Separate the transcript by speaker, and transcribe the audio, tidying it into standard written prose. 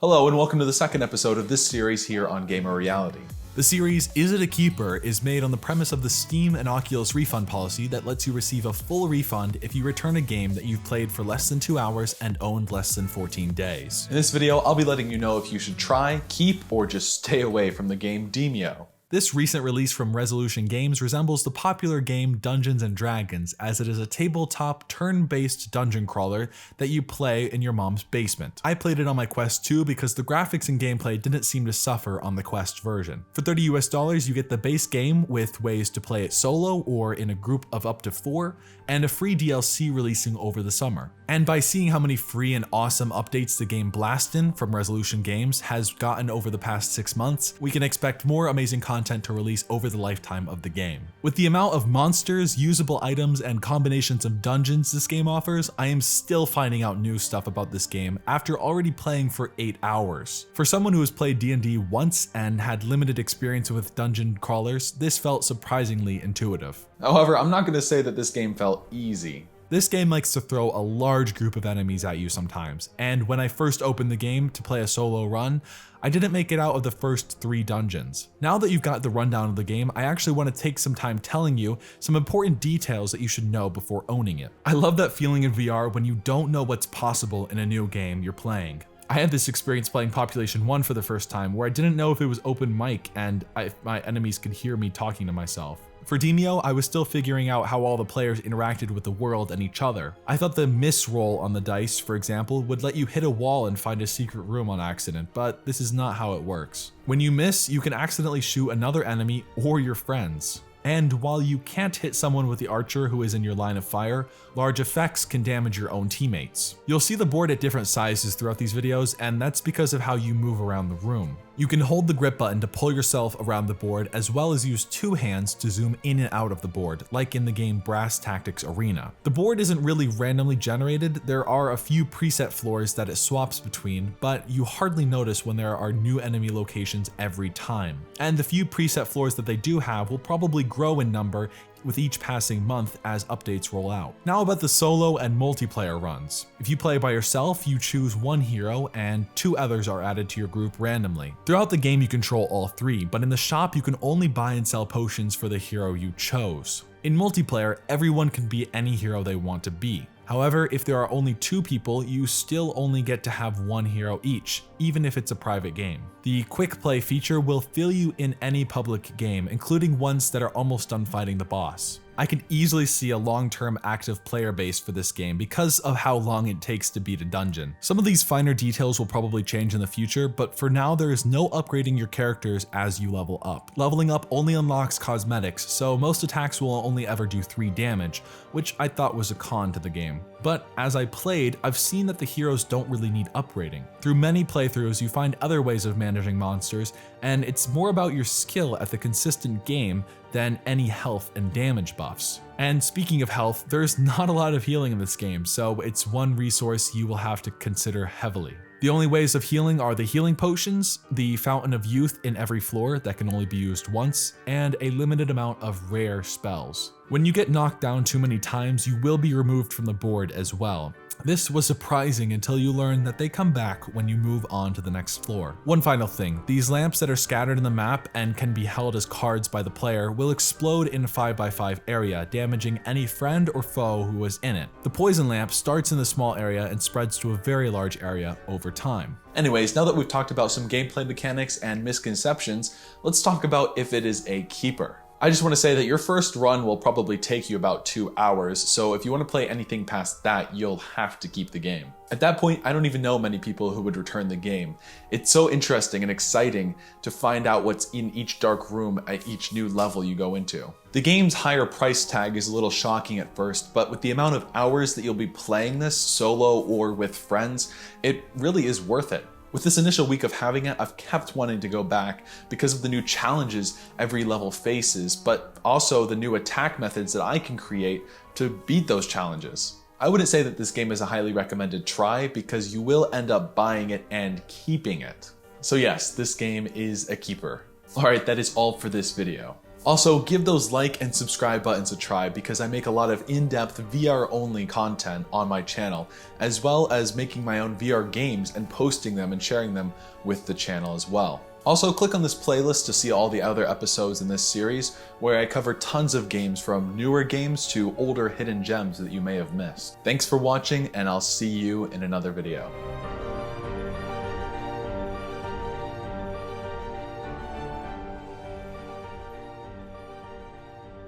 Speaker 1: Hello and welcome to the second episode of this series here on Gamer Reality.
Speaker 2: The series Is It a Keeper is made on the premise of the Steam and Oculus refund policy that lets you receive a full refund if you return a game that you've played for less than 2 hours and owned less than 14 days.
Speaker 1: In this video, I'll be letting you know if you should try, keep, or just stay away from the game Demeo.
Speaker 2: This recent release from Resolution Games resembles the popular game Dungeons & Dragons, as it is a tabletop, turn-based dungeon crawler that you play in your mom's basement. I played it on my Quest 2 because the graphics and gameplay didn't seem to suffer on the Quest version. For $30 US, you get the base game with ways to play it solo or in a group of up to 4, and a free DLC releasing over the summer. And by seeing how many free and awesome updates the game Blastin' from Resolution Games has gotten over the past 6 months, we can expect more amazing content to release over the lifetime of the game. With the amount of monsters, usable items, and combinations of dungeons this game offers, I am still finding out new stuff about this game after already playing for 8 hours. For someone who has played D&D once and had limited experience with dungeon crawlers, this felt surprisingly intuitive.
Speaker 1: However, I'm not going to say that this game felt easy.
Speaker 2: This game likes to throw a large group of enemies at you sometimes, and when I first opened the game to play a solo run, I didn't make it out of the first 3 dungeons. Now that you've got the rundown of the game, I actually want to take some time telling you some important details that you should know before owning it. I love that feeling in VR when you don't know what's possible in a new game you're playing. I had this experience playing Population 1 for the first time where I didn't know if it was open mic and if my enemies could hear me talking to myself. For Demeo, I was still figuring out how all the players interacted with the world and each other. I thought the miss roll on the dice, for example, would let you hit a wall and find a secret room on accident, but this is not how it works. When you miss, you can accidentally shoot another enemy or your friends. And while you can't hit someone with the archer who is in your line of fire, large effects can damage your own teammates. You'll see the board at different sizes throughout these videos, and that's because of how you move around the room. You can hold the grip button to pull yourself around the board, as well as use 2 hands to zoom in and out of the board, like in the game Brass Tactics Arena. The board isn't really randomly generated. There are a few preset floors that it swaps between, but you hardly notice when there are new enemy locations every time. And the few preset floors that they do have will probably grow in number with each passing month as updates roll out. Now about the solo and multiplayer runs. If you play by yourself, you choose 1 hero and 2 others are added to your group randomly. Throughout the game you control all 3, but in the shop you can only buy and sell potions for the hero you chose. In multiplayer, everyone can be any hero they want to be. However, if there are only 2 people, you still only get to have 1 hero each, even if it's a private game. The quick play feature will fill you in any public game, including ones that are almost done fighting the boss. I can easily see a long-term active player base for this game because of how long it takes to beat a dungeon. Some of these finer details will probably change in the future, but for now there is no upgrading your characters as you level up. Leveling up only unlocks cosmetics, so most attacks will only ever do 3 damage, which I thought was a con to the game. But as I played, I've seen that the heroes don't really need upgrading. Through many playthroughs, you find other ways of managing monsters, and it's more about your skill at the consistent game than any health and damage buffs. And speaking of health, there's not a lot of healing in this game, so it's one resource you will have to consider heavily. The only ways of healing are the healing potions, the Fountain of Youth in every floor that can only be used once, and a limited amount of rare spells. When you get knocked down too many times, you will be removed from the board as well. This was surprising until you learn that they come back when you move on to the next floor. One final thing, these lamps that are scattered in the map and can be held as cards by the player will explode in a 5x5 area, damaging any friend or foe who was in it. The poison lamp starts in the small area and spreads to a very large area over time.
Speaker 1: Anyways, now that we've talked about some gameplay mechanics and misconceptions, let's talk about if it is a keeper. I just want to say that your first run will probably take you about 2 hours, so if you want to play anything past that, you'll have to keep the game. At that point, I don't even know many people who would return the game. It's so interesting and exciting to find out what's in each dark room at each new level you go into. The game's higher price tag is a little shocking at first, but with the amount of hours that you'll be playing this solo or with friends, it really is worth it. With this initial week of having it, I've kept wanting to go back because of the new challenges every level faces, but also the new attack methods that I can create to beat those challenges. I wouldn't say that this game is a highly recommended try because you will end up buying it and keeping it. So yes, this game is a keeper. Alright, that is all for this video. Also, give those like and subscribe buttons a try because I make a lot of in-depth VR-only content on my channel, as well as making my own VR games and posting them and sharing them with the channel as well. Also, click on this playlist to see all the other episodes in this series, where I cover tons of games from newer games to older hidden gems that you may have missed. Thanks for watching, and I'll see you in another video.